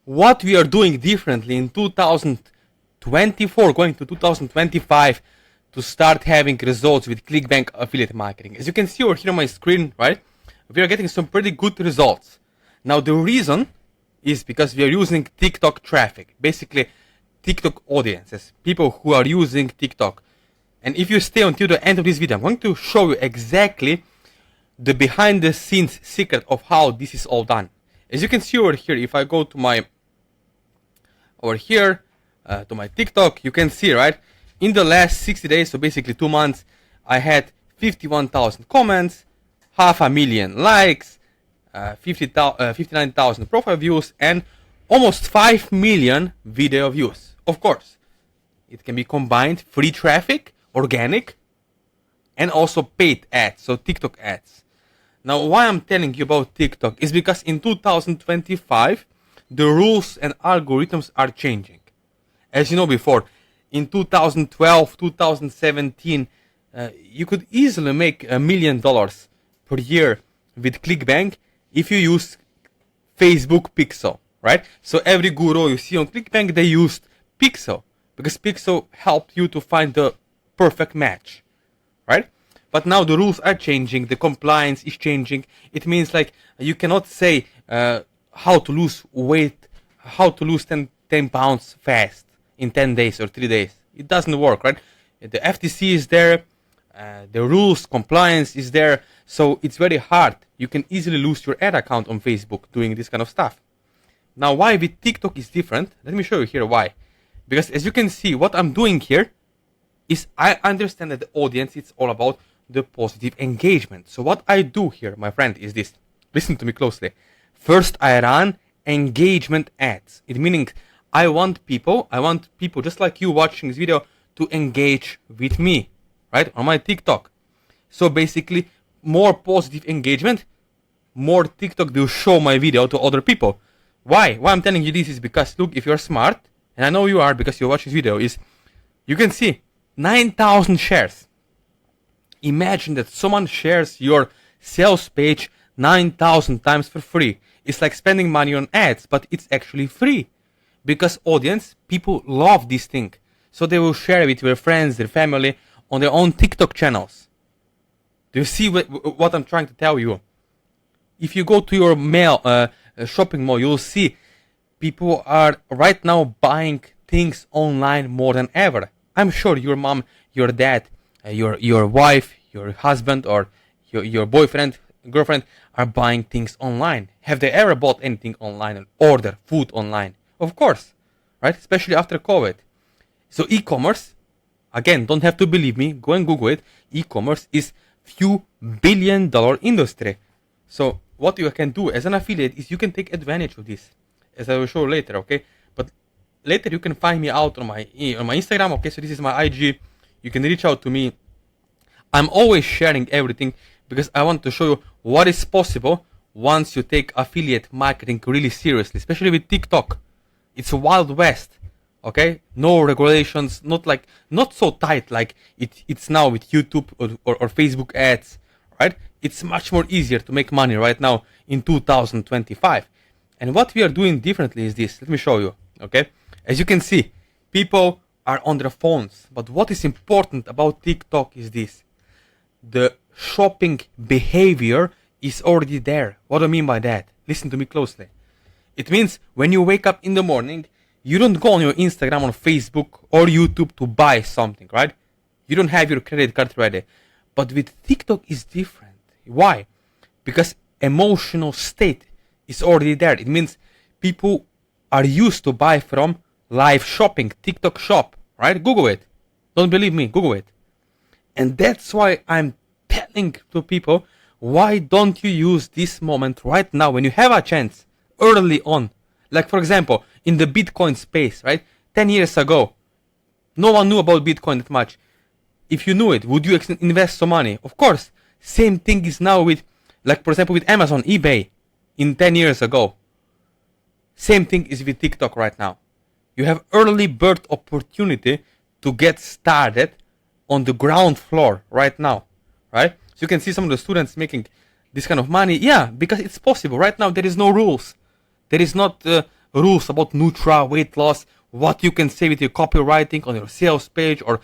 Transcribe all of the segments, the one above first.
what we are doing differently in 2024 going to 2025 to start having results with ClickBank affiliate marketing. As you can see over here on my screen, right, we are getting some pretty good results. Now the reason is because we are using TikTok traffic, basically TikTok audiences, people who are using TikTok. And if you stay until the end of this video, I'm going to show you exactly the behind the scenes secret of how this is all done. As you can see over here, if I go to my to my TikTok, you can see, right, in the last 60 days, so basically 2 months, I had 51,000 comments, 500,000 likes, 59,000 profile views, and almost 5 million video views. Of course, it can be combined free traffic, organic, and also paid ads, so TikTok ads. Now, why I'm telling you about TikTok is because in 2025, the rules and algorithms are changing. As you know before, in 2012, 2017, you could easily make $1 million per year with ClickBank if you use Facebook Pixel, right? So every guru you see on ClickBank, they used Pixel because Pixel helped you to find the perfect match, right? But now the rules are changing, the compliance is changing. It means like you cannot say how to lose weight, how to lose 10 pounds fast in 10 days or 3 days. It doesn't work, right? The FTC is there, the rules, compliance is there, so it's very hard. You can easily lose your ad account on Facebook doing this kind of stuff. Now, why with TikTok is different? Let me show you here why. Because as you can see, what I'm doing here is I understand that the audience, it's all about the positive engagement. So what I do here, my friend, is this. Listen to me closely. First, I run engagement ads. It meaning I want people just like you watching this video to engage with me, right, on my TikTok. So basically, more positive engagement, more TikTok will show my video to other people. Why? Why I'm telling you this is because, look, if you're smart, and I know you are because you watch this video, is you can see 9,000 shares. Imagine that someone shares your sales page 9,000 times for free. It's like spending money on ads, but it's actually free. Because audience, people love this thing. So they will share it with their friends, their family, on their own TikTok channels. Do you see what I'm trying to tell you? If you go to your shopping mall, you'll see people are right now buying things online more than ever. I'm sure your mom, your dad, your wife, your husband, or your boyfriend, girlfriend are buying things online. Have they ever bought anything online and order food online? Of course, right? Especially after COVID. So e-commerce, again, don't have to believe me. Go and Google it. E-commerce is few billion-dollar industry. So what you can do as an affiliate is you can take advantage of this, as I will show later, okay? But later you can find me out on my Instagram, okay? So this is my IG. You can reach out to me. I'm always sharing everything because I want to show you what is possible once you take affiliate marketing really seriously, especially with TikTok. It's a wild west, okay? No regulations, not so tight like it's now with YouTube or Facebook ads, right? It's much more easier to make money right now in 2025. And what we are doing differently is this. Let me show you, okay? As you can see, people are on their phones. But what is important about TikTok is this. The shopping behavior is already there. What do I mean by that? Listen to me closely. It means when you wake up in the morning, you don't go on your Instagram or Facebook or YouTube to buy something, right? You don't have your credit card ready. But with TikTok is different. Why? Because emotional state is already there. It means people are used to buy from live shopping, TikTok shop, right? Google it. Don't believe me, Google it. And that's why I'm telling to people, why don't you use this moment right now when you have a chance early on? Like for example, in the Bitcoin space, right? 10 years ago, no one knew about Bitcoin that much. If you knew it, would you invest some money? Of course. Same thing is now with, like for example, with Amazon, eBay, in 10 years ago. Same thing is with TikTok right now. You have early bird opportunity to get started on the ground floor right now, right? So you can see some of the students making this kind of money. Yeah, because it's possible. Right now there is no rules. There is not rules about Nutra, weight loss, what you can say with your copywriting on your sales page or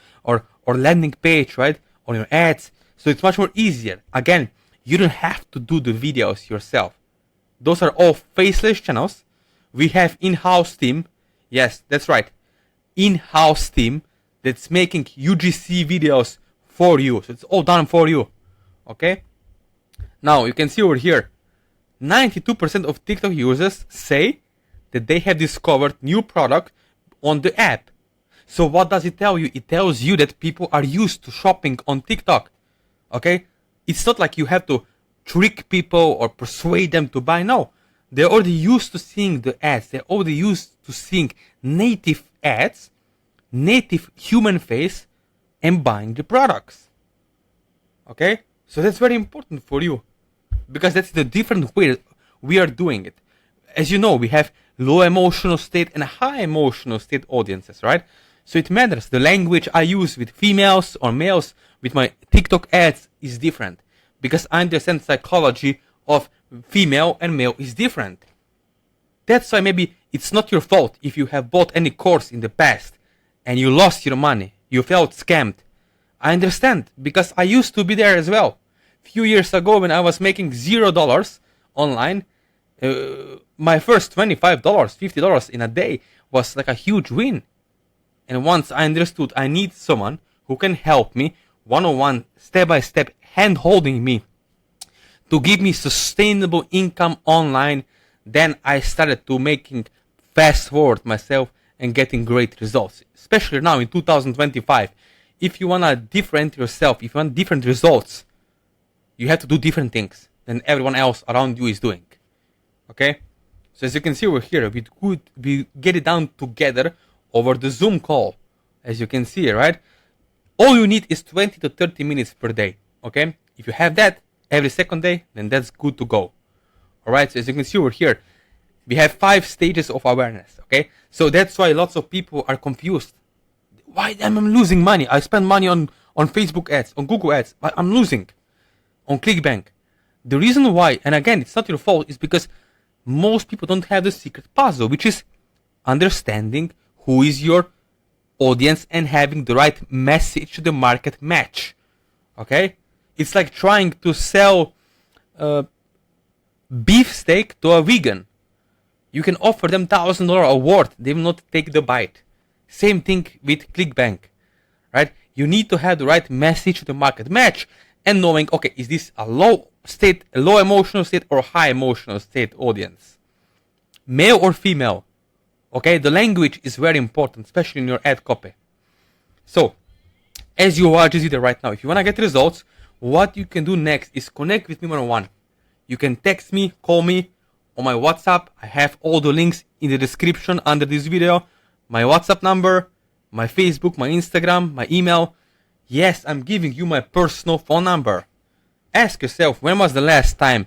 landing page, right? On your ads. So it's much more easier. Again, you don't have to do the videos yourself. Those are all faceless channels. We have in-house team. Yes, that's right. In-house team that's making UGC videos for you. So it's all done for you. Okay? Now you can see over here, 92% of TikTok users say that they have discovered new product on the app. So what does it tell you? It tells you that people are used to shopping on TikTok. Okay? It's not like you have to trick people or persuade them to buy. No. They're already used to seeing the ads. They're already used to seeing native ads, native human face, and buying the products. Okay? So that's very important for you. Because that's the different way we are doing it. As you know, we have low emotional state and high emotional state audiences, right? So it matters. The language I use with females or males with my TikTok ads is different. Because I understand psychology of female and male is different. That's why maybe it's not your fault if you have bought any course in the past and you lost your money. You felt scammed. I understand because I used to be there as well. Few years ago when I was making $0 online, my first $25, $50 in a day was like a huge win. And once I understood I need someone who can help me one-on-one, step-by-step, hand-holding me to give me sustainable income online, then I started to making fast forward myself and getting great results. Especially now in 2025. If you want to differentiate yourself, if you want different results, you have to do different things than everyone else around you is doing. Okay? So as you can see over here, we get it down together over the Zoom call. As you can see, right? All you need is 20 to 30 minutes per day. Okay? If you have that every second day, then that's good to go. Alright? So as you can see over here, we have 5 stages of awareness. Okay? So that's why lots of people are confused. Why am I losing money? I spend money on Facebook ads, on Google ads, but I'm losing on ClickBank. The reason why, and again, it's not your fault, is because most people don't have the secret puzzle, which is understanding who is your audience and having the right message to the market match. Okay? It's like trying to sell beef steak to a vegan. You can offer them $1,000 award, they will not take the bite. Same thing with ClickBank, right? You need to have the right message to the market match and knowing, okay, is this a low emotional state or high emotional state audience? Male or female? Okay, the language is very important, especially in your ad copy. So, as you are just there right now, if you want to get results, what you can do next is connect with me one-on-one. You can text me, call me on my WhatsApp. I have all the links in the description under this video. My WhatsApp number, my Facebook, my Instagram, my email. Yes, I'm giving you my personal phone number. Ask yourself, when was the last time?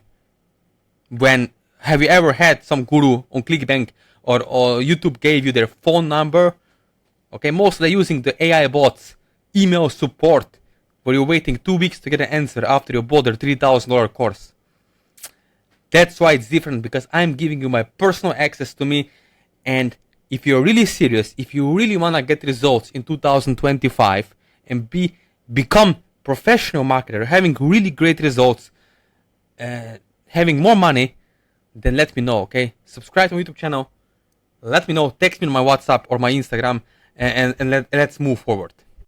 Have you ever had some guru on ClickBank or YouTube gave you their phone number? Okay, mostly using the AI bots, email support, where you're waiting 2 weeks to get an answer after you bought their $3,000 course. That's why it's different, because I'm giving you my personal access to me. And if you're really serious, if you really want to get results in 2025 and become professional marketer, having really great results, having more money, then let me know, okay? Subscribe to my YouTube channel. Let me know. Text me on my WhatsApp or my Instagram, and let's move forward.